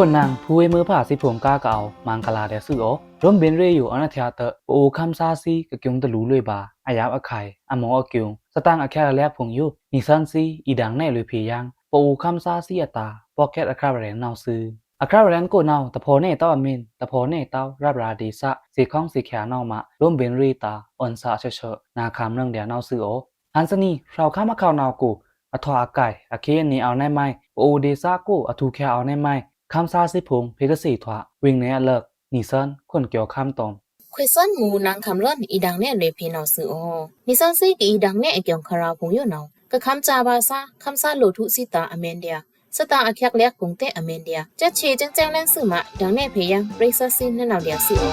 คนนางผู้มือผ่าสิผมก้าเก่ามังคลาเดซื้ออ๋อร่มเบนเรอยู่อนาเทียเตอโอคำซาซีกะกงตะลูเลยบาอายาบอไข่อมออกิงสตางอแคแลกพงยุนิซันซีอีดังแน่เลยพียังโอคำซาซีอตาปอกแคทอคราแรนนาวซื้ออคราแรนกูนาวตะโพเนต้าอเมนตะโพเนต้ารับราดีซะสีข้องสีแขนาวมาร่มเบนเรตาออนซาเชเชนาคำเรื่องเดียนาวซื้ออ๋ออันสนีเราข้ามาข่าวนาวกูอทออากายอเคนี่เอาแน่ไหมโอเดซ่ากูอทูแคเอาแน่ไหมคำซาสิพงเพกสีถวะวิ่งในเลิกนิสันคนเกี่ยวคำตอมခွေစွန်မူနန်ခမ်လွန်အီဒန်နဲ့လေဖေနော်ဆူအောနိဆန်စိကီဒန်နဲ့အကြောင်ခရာဖုံယနောကခမ်ချာဘာစာခမ်ဆာလိုထုစီတာအမန်ဒီယာစတာအခက်လက်ကုံတဲ့အမန်ဒီယာချက်ချေကျန်းကျန်းလန်းစုမှာဒန်နဲ့ဖေယံပရိဆစီနဲ့နောက်လျာဆူအော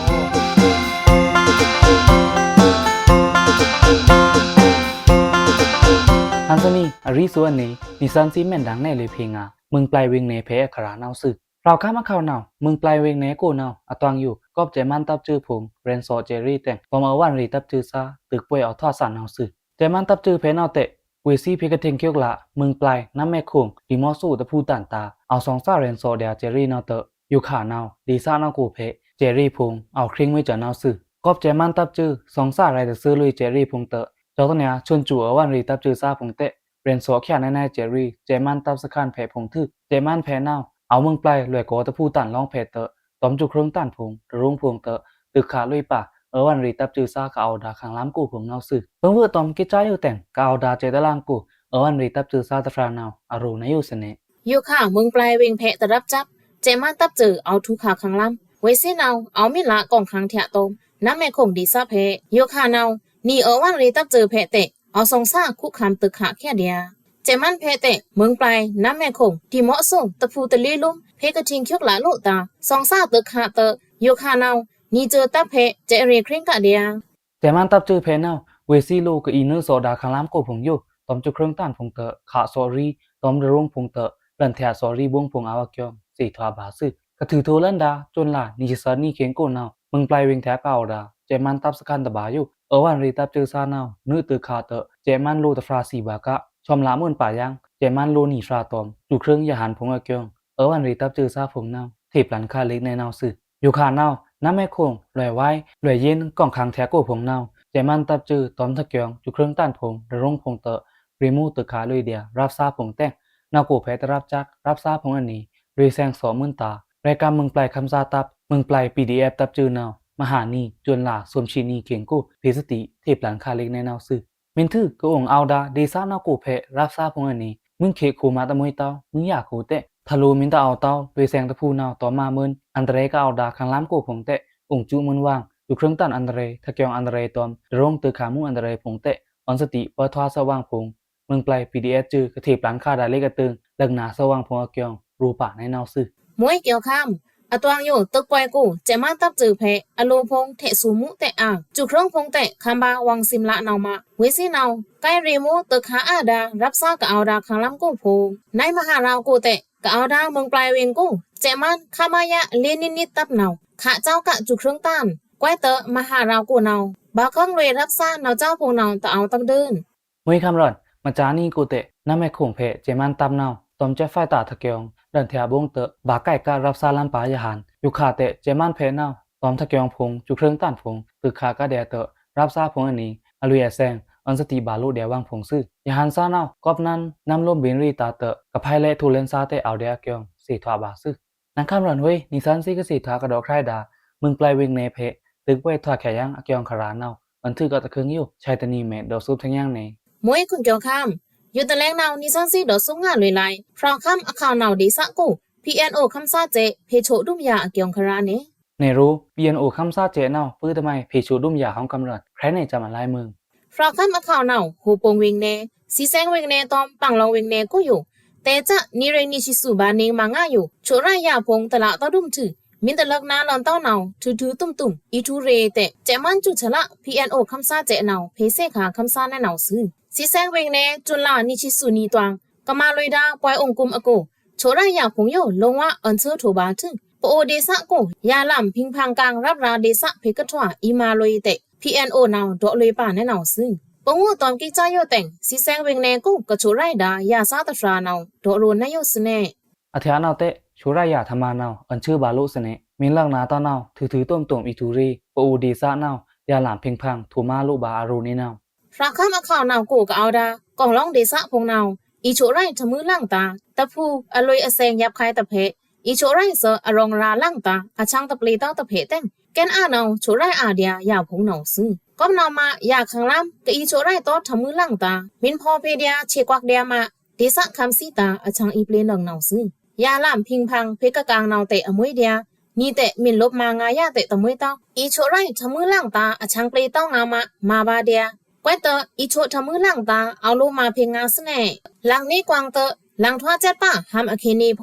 ฮันซานีอาริส่วนนี้นิสันซีแม่นดังแน่เลยเพงามึงปลายเวงเนเพอขรานาวสึกเราข้ามาข่าวนาวมึงปลายเวงเนกูนาวอตวังอยู่กอบเจมันตับจื้อผงเรนโซเจรี่แต่งพอมาวันรีตับจื้อซาตึกป่วยเอาทอดสารนาวสึกเจมันตับจื้อเพนาวเตะเวซี่เพกเทงเคียวละมึงปลายน้ำแม่คงดีมอสู้ตะพูตันตาเอาสองซาเรนโซเดียเจรี่นาวเตะอยู่ขานาวดีซ่านาวกูเพเจรี่พงเอาคริงไว้จะนาวสึกกอบเจมันตับจื้อสองซาไรแต่ซื้อลุยเจรี่พงเตะเจ้าตัวเนี้ยชวนจู่เอาวันรีตับจื้อซาพงเตะเรนโซแค่แน่ๆเจรี่เจมันตับสคันแผ่พงทึกเจมันแผ่นาวเอามึงปลายรวยโกตะพูตันร้องเพเตอตอมจุครึ่งตันพงรุ่งพงเตอตึกขาลุยป่าวันรีตับจือซากเอาดาขังล้ำกูผมเนาสึเพิ่งเพื่อตอมกิจใจอยู่แต่งกเอาดาเจตล่างกูวันรีตับจือซาตะฟรานาวอารูนอยู่เสน่ยูค่ะมึงปลายเวงเพตะรับจับเจมันตับจือเอาทุกขาขังล้ำไว้เส้นเอามิละกองขังเถะตมน้ำแม่คงดีซาเพยูค่ะนาวนี่วันรีตับจือเพเตะเอาสองซาคุกคำตึกขาแค่เดียเจมันเพเตะมึงปลายน้ำแม่คงที่เหมาะสมตะพูตะลีลุ่มเพกทิงคิกหลาโลตาสองซาตึกขาเตะยูค่ะนาวนี่เจอตับเพเจเรียคริงกะเดียเจมันตับจือเพนาวเวซี่โลกับอีเนอร์โซดาขังล้ำกูผมอยู่ตอมจุครึ่งตันพงเตอขาซอรี่ตอมรุ่งพงเตอรันเทียซอรี่บุ้งพงอาวเกียมสีทวาบาซึกระถือโทลันดาจนล่ะนิจิสันนี่เขียนกูนาวมึงปลายเวงแท้เก่าดาเจมันตับสกันตะบาอยู่วันรีตับจือซานาวนื้อตึกขาเตอเจมันโลตะฟราสีบากะชอมละมื่นป่ายังเจมันโลนีฟราตอมจุครึ่งยาหันพงอเกียงวันรีตับจือซาผมนาวเทปหลันคาเล็กในนาวซึอยู่ขานาวน้ำแม่คงลอยไว้ลอยเย็นกล่องคังแท้กูผมนาวเจมันตับจือตอมตะเกียงจุครึ่งต้านพงรุ่งพงเตอรีมูตึกขาลุยเดียรับซาพงแต่งนาวกูแพ้ตรับจักรับซาพงอันนี้รีแซงสอมื่นตารายการมึงปลายคำซาตับมึงปลาย PDF ตับจือนาวมหานีจวนหลาสวมชีนีเขียงกูเพสติเทปหลันคาเล็กในนาวซึมินทึกก็องเอาดาดีซ่านาวกูแพ้รับซาพงอันนี้มึงเคคูมาตะมวยเต้ามึงอยากคูเตะทะลุมินตาเอาเต้าโดยแซงตะพูนาวต่อมาเมินอันเดรก็เอาดาขังล้ำกูผงเตะองจูมุนว่างอยู่เครื่องตันอันเดรทะเกียงอันเดรตอมร่งตือขามุอันเดรผงเตะออนสติเปิดทวาสว่างผงมึงปลาย PDF จือกระเทียบหลันคาดาเลกตึงเลิกหนาสว่างผงเกียงรูป่าในนาวซึมวยเกี่ยวข้ามอตวางอยู่ตึกปอยกูเจมันตับจือเพอโลพงเทสูมุเตอ่างจุเครื่องพงเตคำบาวังซิมละนาวมาเวซีนาวใกล้รีมูตึกขาอาดารับซากะเอาดาขังล้ำกูพงในมหาราวกูเตกะเอาดาเมืองปลายเวงกูเจมันขามายะเลนินิตับนาวขาเจ้ากะจุเครื่องต้านก้อยเตอมหาราวกูนาวบาข้องเรรับซานาวเจ้าพงนาวตะเอาตังเดินมวยคำร้อนมาจานี่กูเตน้ำแม่คงเพเจมันตับนาวตอมเจไฟตาทะเกียงดันเทียบงเตบาไก่กะรับซาลันปายาหันอยู่ขาเตเจมันเพนาวตอมทะเกียงพงจุเครื่องต้านพงตึกขากะเดเตรับซาพงอันนี้อลุยแซงอันสติบาลุเดียวังพงซื่อยาหันซานาวกอบนั้นน้ำลมบินรีตาเตกับไพเลทูเลนซาเตเอาเดียเกียงสีทวาบาซึนังคำร้อนเว้ยนิสันซีก็สีทวากระดอกไครดามึงปลายเวงเนเพตึกไว้ทวาแขยังเกียงขรานาวอันถือก็ตะคึงอยู่ชายตะนีเมดดอกซุปทั้งย่างเนมวยคุณเกี่ยวข้ามอยู่ตะแรงนาวนิสันซีดอกซุงงาลุยไลพราวข้ามอข่าวนาวดีสะกู PNO คำซาเจเพโชดุมยาเกี่ยงคราเนในรู้ PNO คำซาเจนาวปื้อทำไมเพโชดุมยาของกำเนิดใครในจะมาลายมึงฟราวข้ามอข่าวนาวหูปงวิงเนสีแสงวิงเนตอมปังลองวิงเนกูอยู่แต่จะนิเรนิชิสุบาเนมังง่าอยู่โชรายาพงตะละตอดุมถือมินตะลักนาลอนเต้านาวถือตุ้มอีทูเรเตเจมันจุฉละ PNO คำซาเจนาวเพเซขาคำซาแนนาวซื้อสีแสงวิงเนจุลานิชิสุนีตวังกมาลอยดาปอยองกุมอโกโชรายาพงโยลงว่าอันเซอร์โทบาถึงปโอเดซะกูยาลำพิงพังกลางรับราเดซะเพกะทวาอีมาลอยเต PNO นาวดอเลยป่าแนนาวซื้อปงตอมกิจายแต่งสีแสงวิงเนกูกะโชไรดายาซาตะฟรานาวดอโรนายสเนอาเทียนาวเตช ชูรายาธรรมานาวอันชื่อบาลุสเนมินลังนาตานาวถือต้มอีทูรีปอูดีซานาวยาหลามเพ่งพังทูมาลุบาอารูนี่นาวราคามาข่าวนาวกูก็เอาดากองร้องเดซะพงนาวอีโชไรทะมือล่างตาตะพูอลอยอแสงยับคายตะเพอีโชไรเสออรองราล่างตาอาช่างตะปลีต้าตะเพแต่งแกนอานาวโชไรอาเดียยาพงนาวซื้อก้มนาวมาอยากขังล้ำกะอีโชไรต้อทะมือล่างตามินพอเพเดียเชกวักเดียมาเดซะคำซีตาอาช่างอีเปลนนาวซื้อยาล่ามพิงพังเพกะกางนาวเตะอมวยเดียนี่เตะมินลบมางายาเตะตะมวยต้าอีโชไรทะมือล่างตาอาช่างเปลต้างามาบาเดียกวยเตออีโชทะมือล่างตาเอาโลมาเพงาสแน่หลังนี้กวางเตอหลังทวาเจ็ดป้าหามอเคนีโพ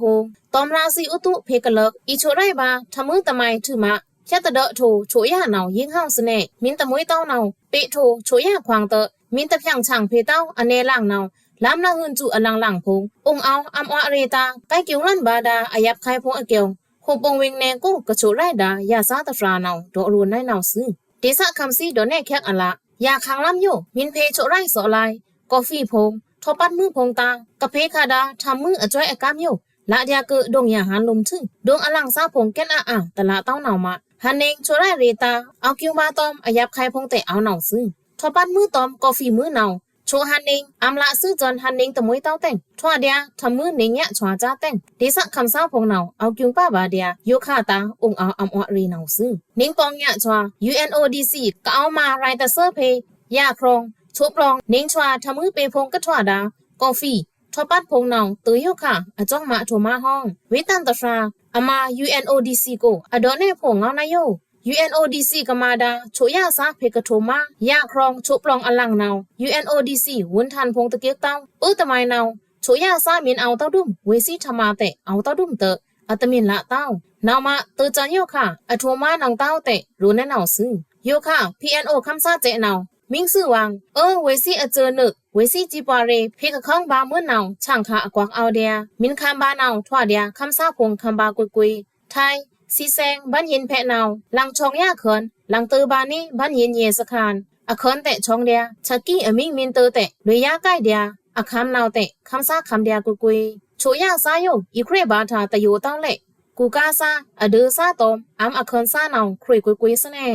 ตอมราซีอุตุเพกะเลิกอีโชไรบาทะมือตะไมถือมาแค่ตะเดะโถโฉยาเนายิงห้าวสแน่มินตะมวยเต้าเนาเปโถโฉยาควางเตอมินตะเพียงช่างเพเต้าอเนล่างเนาลามนาหืนจุอลังหลังพงองเอาอัมอเรตาใต้เกียวลั่นบาดาอายับไขพงอเกียวโฮปงเวงแนกูกะโฉไรดายาซาตะฟราเนาดอรูนไนเนาซื้อเดซะคำซีดอแน่แคกอะละยาขังล้ำโยมินเพโฉไรสอลายกาแฟพงทอปัดมือพงตากะเพคาดาทำมืออจ้อยอากามโยละเดียกะดงยาหันลมถึงดงอลังซาพงแก่นอาตะละเต้าเนามาฮันเองโฉไรเรตาเอาคิวบาตอมอายับไขพงแต่เอาเนาซื้อทอปัดมือตอมกาแฟมือเนาโชฮันเองอำละซื้อจอนฮันเองตะมวยเต้าแต่งทว่าเดียทำมือเนงยะชวาจ้าแต่งเดซะคำซาพงเนาเอากิวป้าบาเดียโยคาตาองเอาอัมอรีเนาซื้อนิงปองยะชวา UNODC ก็เอามาไรตะเซอร์เพยาครองโชปรองเนงชวาทำมือเปพงกะทว่าดากาแฟทอปัดพงเนาตือโยค่ะอจ้องมาโทมาห้องเวตันตะฟราอามา UNODC โกอดอเนพงเงานาโยUNODC กมาดาโชยาซาเพกะโทมายาครองโชปลองอลังนาว UNODC วุนทันพงตะเกียกเต้าตะไมนาวโชยาซามินเอาเต้าดุมเวซีธรรมาเตเอาเต้าดุมเตอตะมินละเต้านาวมาตือจันโยค่ะอโทมานางเต้าเตรู้แน่นาวซื้อโยค่ะ PNO คำซาเจนาวมิงซื่อวางเวซีอเจอนึกเวซีจิปาเรเพกะข้องบาเมื่อนาวช่างค่ะอกวักเอาเดียมินคำบานาวทว่าเดียคำซาพงคำบากุยไทยซีแซงบ้านยินแพะนาวลังชองยาเขินลังตือบานี้บ้านยินเยสคานอเขินแต่ชองเดียชักกี้อมิงมินเตอแต่ลุยยาใกล้เดียอคำนาวแต่คำซาคำเดียกุยโชยาซาโยอีเครบาทาตะโยตั้งเละกูกาซาอเดอซาตอมอำอเขินซานาวครุยกุยสแน่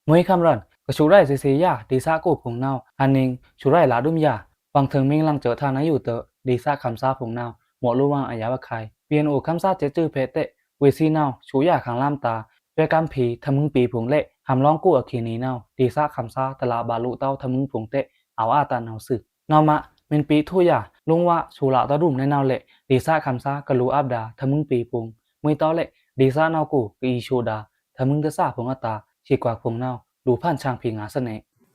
มวยคำรันกะชูไรเสียยาดีซาโกพงนาวอันนิงชูไรลาดุมยาฟังถึงมิงลังเจอทานาอยู่เตอดีซาคำซาพงนาวหมอรู้ว่าอายาวะใครเปียนโอคำซาเจจื้อเพเตเวซีนาวชูยาขังล่ามตาเปกัมพีทำมึงปีผงเละหำร้องกู้อคีนีนาวดีซาคำซาตลาบาลุเต้าทำมึงผงเตะเอาอาตานาวสึนาวมะเมนปีทุยาลุงว่าชูละตาดุมในนาวเละดีซาคำซากะลูอับดาทำมึงปีผงมวยเต้าเละดีซานาวกูกีโชดาทำมึงเตซาผงอตาชีกว่าผงนาวดูผ่านช่างพิงาสเน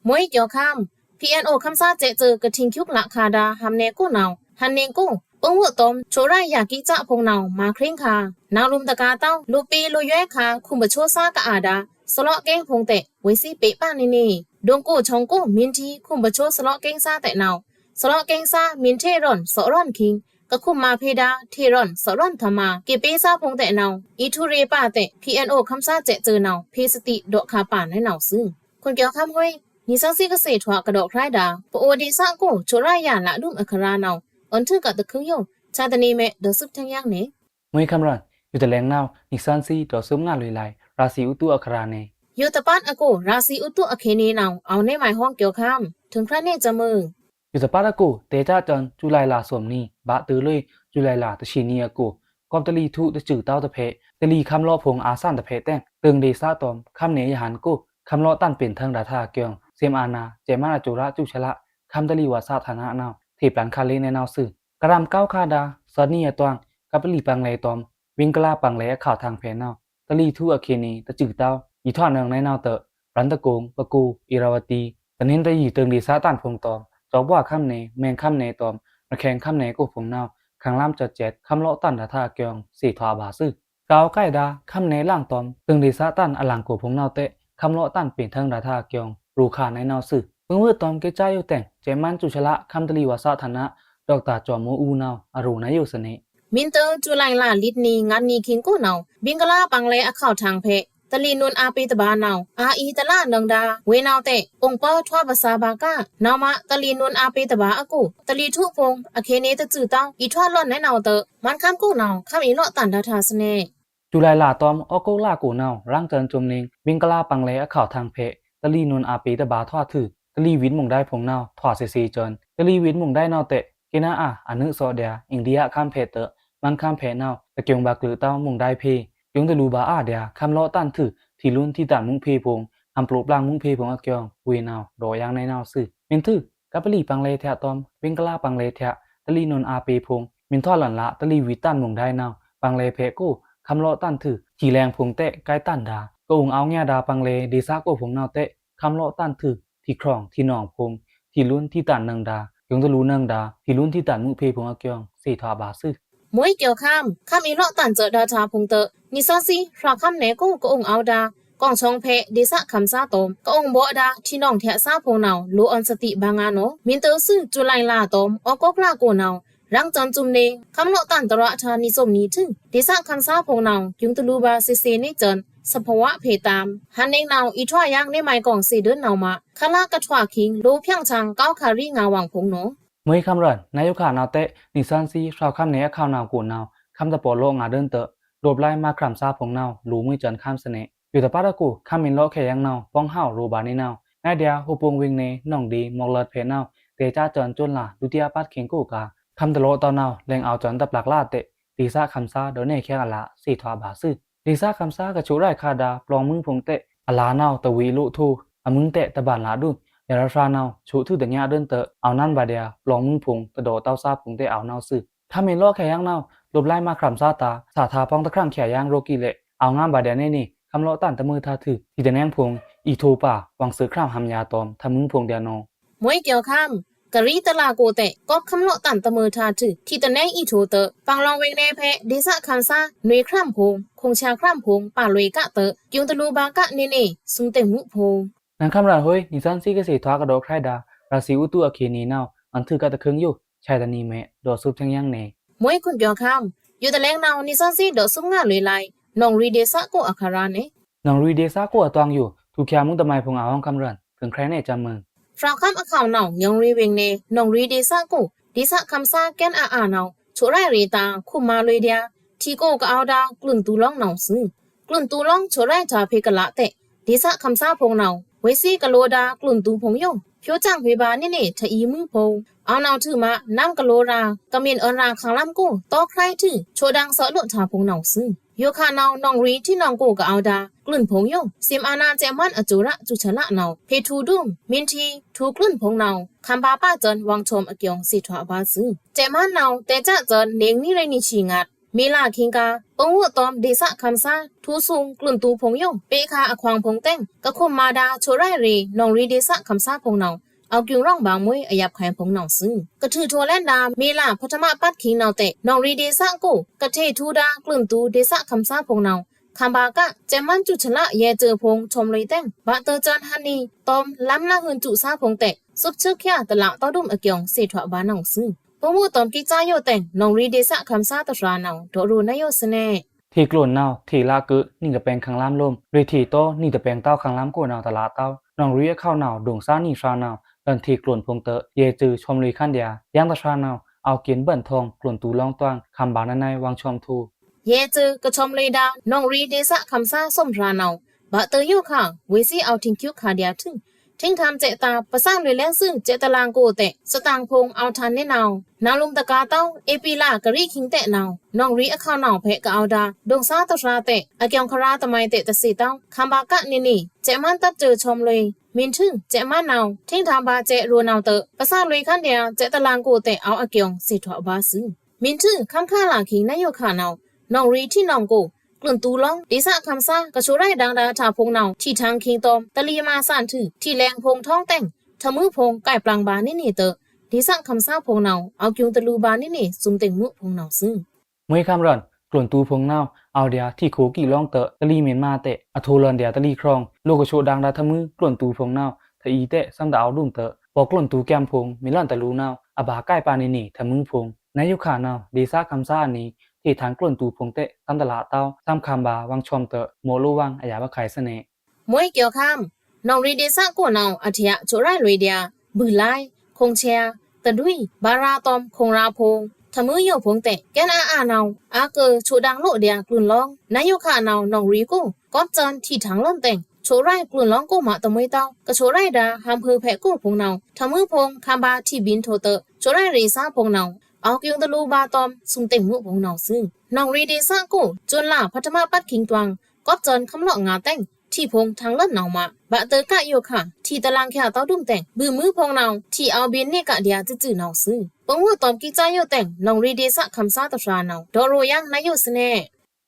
มวยเกี่ยวข้าม PNO คำซาเจเจอกะทิงคิกละคาดาหำเนกูนาวฮันเนกูปงวตอมโชไรอยากกิจะพงนาวมาคริงคานาวลุมตะกาเต้าลูปีลูย้อยคาคุมบะโชซากะอาดาสลอเก้งพงเตเวซีเปป้านี่ดงกูชงกูมินทีคุมบะโชสลอเก้งซาแต่นาวสลอเก้งซามินเทรอนสอรอนคิงกะคุมมาเพดาเทรอนสอรอนธรรมาเกเปซาพงแต่นาวอีทุเรป้าแต่ PNO คำซาเจเจอนาวเพสติดอกคาป่านให้นาวซึ่งคนเกี่ยวคำห้วยนิสังซีกเษตรถวกระดอกไร้ดาปโอดีซากูโชไรยาละดุมอัครานาวอันทึกกะตะคึงโยชาตนีเมดอซึบทั้งอย่างเนมวยคำรันอยู่แต่แรงนาวนิสันซีดอซึมงานลอยไหลราศีอุตุอัคราเนอยู่ตะปานอโกราศีอุตุอเคนีนาวเอาในหมายห้องเกี่ยวข้ามถึงพระเนจมืออยู่ตะปานอโกเตจ้าจอนจุไลลาสวมนีบะตือเลยจุไลลาตะชีนีอโกกอมตะลีทุตะจือเต้าตะเพตะลีคำล้อพงอาซานตะเพแต้งเติงเดซาตอมคำเนยหันโกคำล้อตั้นเป็นทางดาทาเกียงเซมอานาเจมานาจุระจุชละคำตะลีวาสาธารณะนาวที่ปลันคาเลในนาวซื่อกระรำก้าวคาดาสอนียตวงกับปลีปังเลตอมวิงกลาปังเลข่าวทางเพนาวตะลีทุอเคนีตะจือเต้าอีทอดเนืองในนาวเตอรันตะโกงปะกูอิราวตีตะนินตะยีเติงดีซาตันพงตอมจอบว่าคำเนแมงคำเนตอมระแข่งคำเนกูพงนาวขังล่ำจัดเจ็ดคำเลาะตันดาทาเกียงสีทวาบาซึกาวใกล้ดาคำเนล่างตอมตึงดีซาตันอลังกูพงนาวเตะคำเลาะตันเป็นทางดาทาเกียงรูคาในนาวซึเพิ่งเมื่อตอมเกจ้าอยู่แต่งเจมันจุชละคำตะลีวาสาธารณะดอกตาจอมโมอูนาวอรูนายอยู่สเนมินเตอร์จุไลลาลิดนีงันนีคิงกูนาวบิงกลาปังเลอข่าวทางเพต ตะลีนุนอาปีตบานาวอาอีตะละนังดาเวนาวเตองปอทวภาษาบากานาวมาตะลีนุนอาปีตบาอกูตะลีทุพงอเคเนตะจือตาวอีทวล่อนแนนาวเตมันคำกูนาวคำอีเลาะตันดาทาสเนจุไลลาตอมอโกลากูนาวร่างเจินจุมนิงบิงกลาปังเลอข่าวทางเพตะลีนุนอาปีตบาทอถือตะลีวินมุงได้พงนาวถอดซีเจินตะลีวินมุงได้นาวเตกินาอนุโซเดียอินเดียข้ามเพเตมันข้ามเพนาวตะเกียงบากลือเต้ามุงได้เพยงตะลูบาเดียคำเลาะตันถือที่ลุ่นที่ตันมุงเพพงอำปลูปลางมุงเพพงอเกียงเวนาวรอยางในนาวซื่อมินถือกับปลีปังเลแทตอมบิงกลาปังเลแทตะลีนุนอาปีพงมินทอหลันละตะลีวิตันมุงได้นาวปังเลเพกูคำเลาะตันถือที่แรงพงเตะใกล้ตันดาก็องเอาแง่ดาปังเลดีซาโกพงนาวเตะคำเลาะตันถือที่ครองที่หนองพงที่ลุ่นที่ตันนังดายงตะลูนังดาที่ลุ่นที่ตันมุงเพพงอเกียงสี่ทอบาซื่อมวยเกี่ยวข้ามคำอีเลาะตันเจอดาทาพงเตนิซาซีฟราคำเนกูก็องเอาดากองชองเพดิสะคำซาตมก็องบ่ดาที่น้องแทะซาพงนาวโลออนสติบางาโนมินเตอซื่อจุไลลาตมออกกลาโกนาวรังจันจุมเนคำเลาะตันตระทานิสมนี้ถึงดิสะคำซาพงนาวยุงตะลูบาเซนี่เจินสภาวะเพตามหันเนงนาวอีทวายังในไมกอง4เดือนนาวมาคลากะทวาคิงโลเพียงชังก้าวคารีงาวังพงโนเมื่อคำรันนายกขานาวเตนิซันซีชาวคำเนข้าวนาวกูนาวคำตะโปโลงาเดินเตโดบไล่มาครำซาพงนาวรู้มือจันข้ามเสน่อยู่ตะปาตะกูคำมินโลแขยังนาวป้องห้าวรูบานีนาวนายเดียฮูปงวิงเนน้องดีมอกเลิดเพนาวเตจ้าจอนจุนลาดุติยาปัดเข็งกูกาคำตะโลตอนนาวแรงเอาจอนตะปลักลาเตดีซาคำซาโดเนแค่อละสี่ทวาบาซื่อดีซาคำซากระชูไรคาดาปลองมึงพงเตอลานาวตะวีลุทูอมึงเตตะบานลาดุยาราชานาวชูทื่อตะญาเดินเตเอานั่นบาเดียปลองมึงพงตะโดเต้าซาพงเตเอานาวซื่อถ้ามินโลแขยังนาวลบไล่มาครำซาตาสาธาป้องตะครั้งแขยังโรกิเลเอางามบาเดียนี่คำเลาะตันตะมือทาถือที่ตะแนงพงอีโทป่าวังซื้อครามหำยาตอมทำมึงพงเดียโนมวยเกี่ยวข้ามกะรีตะลาโกเตก็คำเลาะตันตะมือทาถือที่ตะแนงอีโทเตฟังลองเวงแนเพดิสะคันซาหน่วยคร่ำพงคงชาคร่ำพงป่าลวยกะเตยุงตะลูบากะเนซุงเตมุพงนังคำรันเฮ้ยนิซันซีกสิทวากระโดดใครดาราศีอุตุอเคนีนาวอันถือกะตะคึงอยู่ชายตะนีเมโดดซุบทั้งยังเนมวยคุณเกี่ยวข้ามอยู่ตะแลงนาวนิซันซีดอซุงงาลวยไลน้องรีเดซะโกอาคาราเนน้องรีเดซาโกตวงอยู่ทุกแคมุงตะไมพงเอาห้องคำรันถึงใครในจำมึงฟราวคำอข่าวนาวยังรีเวงเนน้องรีเดซะโกดิสะคำซาแกนนาวโชไรเรตาคุมาลวยเดียทีโกกะเอาดากลุ่นตูล่องนาวซึกลุ่นตูล่องโชไรทาเพกะละเตดิสะคำซาพงนาวเวซีกะโลดากลุ่นตูพงยงเพียวจังเวบานี่ทะอีมือพงเอานาวถือมานำกะโลรากะเมียนออนราคังลำกูตอใครถือโชดังสอโลทาพงนาวซึโยคานาวน้องรีที่น้องกูกะเอาดากลุ่นพงยงซิมอานาแจมันอจุระจุชนะนาวเพทูดุมมินทีทูกลุ่นพงนาวคัมบาป้าเจินวังชมอเกียงสิทวาบาซึแจมันนาวแต่จะเจินเนงนี่ไรนี่ชิงัดมีลาคิงกาปงวตอมเดสะคำซาทูซุงกลุ่นตูพงยงเปคาอควางพงเต้งกะคุมมาดาโชไรเรน้องรีเดสะคำซาพงนาวเอากิงร่องบางมวยอยับแขวนพงนาวซึกะถือทัวแลนดามีลาพัฒมาปัดคิงนาวเตน้องรีเดสะกูกะเททูดากลุ่นตูเดสะคำซาพงนาวคัมบากะแจมันจุชละเยเจอพงชมเลยเต้งบะเตอจันฮันนีตอมล้ำละหืนจุซาพงเตซุบชึกแค่ตะละตอดุมอเกียงเสถวบานาวซึปมูตอมกิจายโยเต็งน้องรีเดสะคำซาตะรานาวโดรูนายโยสเนที่กลุ่นนาวที่ลากึนี่ตะแปงขังล้ามลมเรทีโตนี่ตะแปงเต้าขังล้ามกูนาวตะละเต้าน้องรีเข้านาวดงซานี่ชานาวดันที่กลุ่นพงเตเยจือชมลุยขั้นเดียยังตะชานาวเอาเกียนเบิ่นทองกลุ่นตูลองตวงคำบานในวังชมทูเยจือกะชมเลยดาน้องรีเดสะคำซาส้มรานาวบะเตอโยค่ะเวซีเอาทิงคิวคาเดียถึงทิ้งทำเจตาประสานเลยแลซึ่งเจตลางโกเตสตางพงเอาทันแน่นาวนาลุมตะกาเต้าเอปีลากะรีคิงเตนาวน้องรีอข่าวนาวเพกะเอาดาดงซาตะราเตอเกียงคราตะไมเตตะสีเต้าคัมบากะนี่เจมันตัดเจอชมเลยมินถึงเจมันนาวทิ้งทำบาเจรัวนาวเตประสานเลยคันเดียเจตลางโกเตเอาอเกียงสิทวบาซึมินถึงคัมค่าลาคิงนายกขานาวน้องรีที่น้องโกกลุ่นตูลองดิสะคำซากะโชไรดังดาทาพงนาวที่ทางคิงตอมตะลีมาสานถือที่แรงพงท้องแต่งทะมือพงไก่ปลางบานี่เตดิสะคำซาพงนาวเอากิงตะลูบานี่ซุมเต็งมุพงนาวซึ่งมวยคำรันกลุ่นตูพงนาวเอาเดียที่โคกี่ลองเตตะลีเมียนมาเตอโทรอนเดียตะลีครองโลกโชดังดาทะมือกลุ่นตูพงนาวทะอีเตซัมดาวดุมเตปอกลุ่นตูแก้มพงมิลันตะลูนาวอบาไก่ปานี่ทะมือพงนายกขานาวดิสะคำซานี้ ที่ทางกลุ่นตูพงเตะตามตลาดเต้าตามคำบาวังชอมเตะโมโลวังอายาบะไข่เสน่ห์ มวยเกี่ยวข้ามน้องรีเดซะกูน้องอาทิยะโจไรลุยเดียบือไลคงเชียตะดุยบาราตอมคงราพงทะมือโยพงเตะแกนอาน้องอาเกอโชดังโลเดียกลุ่นร้องนายกะน้องรีกูก็จันที่ทางล่นแต่งโชไรกลุ่นร้องกูมาตะมวยเต้ากะโชไรดาหามเพอแพะกูพงน้องทะมือพงคำบาที่บินโทเตอโชไรเรซาพงน้องเอากิงตะลูบาตอมสุงเต็งมุพงน้องซึ่งน้องรีเดซะกูจนล่าพัฒมาปัดคิงตวังก็จันคำเลาะงาแต่งที่พงทางเล่นน้องมาบะเตอกะโยค่ะที่ตารางแค่เต้าดุ้มแต่งบือมือพงน้องที่เอาบินนี่กะเดียจื้อๆน้องซึ่งปงว่าตอมกิจายโยแต่งน้องรีเดซะคำซาตะราน้องดอโรยังนายโยสแน่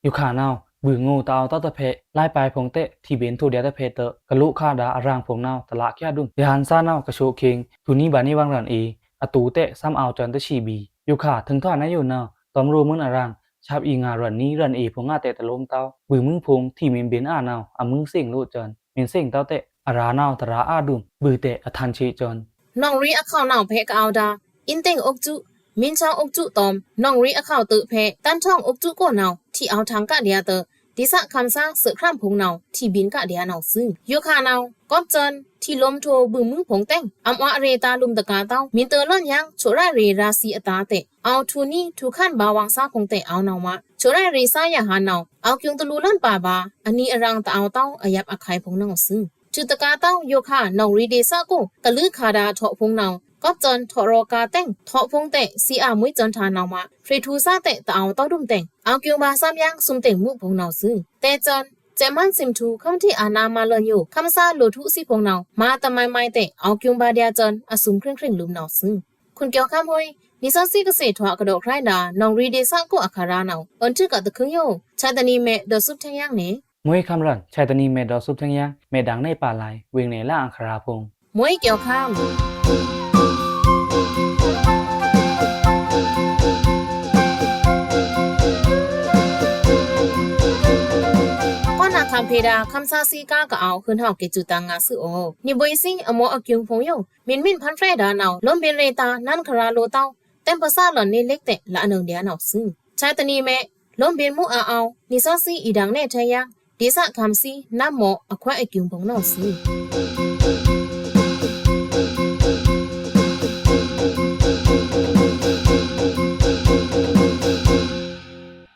อยู่ขาเนาบืองูตาวตะเพไล่ไปพงเตะที่เบนทูเดียตะเพเตกะลุคาดาอารางพงเนาตะละแค่ดุ้มยานซาเนากะโชคิงทุนี้บานี่วังรันอีอตูเตะซ้ำเอาจนตะชีบีอยู่ขาถึงท่านายโยเนาตอมรู้มึนอารางชาบอีงารันนี้รันอีพงอาเตะตะลมเต้าบือมึงพงที่มีเบนอาเนาอะมึงเสียงโลจนเมนเสียงเต้าเตะอาราเนาตะราอาดุมบือเตะอทันชีจนน้องรีอะเข้าน้องเพกเอาดาอินเต็งอกจุมินชองอกจุตอมน้องรีอะเข้าตึเพตันท่องอกจุก็น้องที่เอาทางกะเดียเตอดิสะคำซาเสือคร่ำพงน้องที่บินกะเดียน้องซึ่งโยคาน้องก็จันที่ลมโทบือมึงพงแต่งอำวะเรตาลุมตะกาเต้ามินเตอร์ล่อนยังโชราเรราซีอตาเตเอาทูนี่ทุคันบาวังซาพงเตเอาน้องมาโชราเรซายาหาน้องเอากิงตะลูลั่นป่าบาอันนี้อรังตะเอาเต้าอายับอไขพงน้องซึ่งจุตะกาเต้าโยคาน้องรีเดซาโกตะลือคาดาเถาะพงน้องก็จันทอรอกาแต่งเถาะพงเตซีอามวยจันทาน้องมาเฟรทูซาเตตะเอาเต้าดุมแต่งเอากิงบาซ้ำยังซุมเต็งมุพงน้องซึ่งแต่จันเจมันซิมทูคำที่อานามาลอนอยู่คำซาโลทุสิพงน้องมาตะไมไมเตเอากิงบาเดียจันอสุมเคร่งลุมน้องซึ่งคุณเกี่ยวข้ามห้อยนิสัยสิกเกษตรถากระดอกไรดาน้องรีเดซาโกอาคาราน้องอันทึกกะตะคึงโยชาตานีเมดอสุบทั้งยังเนี่ยมวยคำรันชายตานีเมดอซุบทั้งยังเมดังในป่าลายเวงในล่าอังคาราพงมวยเกี่ยวข้ามคำเพดาคำซาซีกากะเอาขึ้นหอกเกจุตังงาซึโอนิบวยซิอโมอกิงพงโยมินพันเฟรดานาวล้มเบเรตานันคาราโลเต้าเต็มภาษาหล่อนนี่เล็กแต่ละนึงเดียนาวซึ่งชายตนีเมล้มเบนมุเอานิซาซีอีดังเนทะยะดิสะคำซีน้ำโมอควะอกิงพงนาวซึ่ง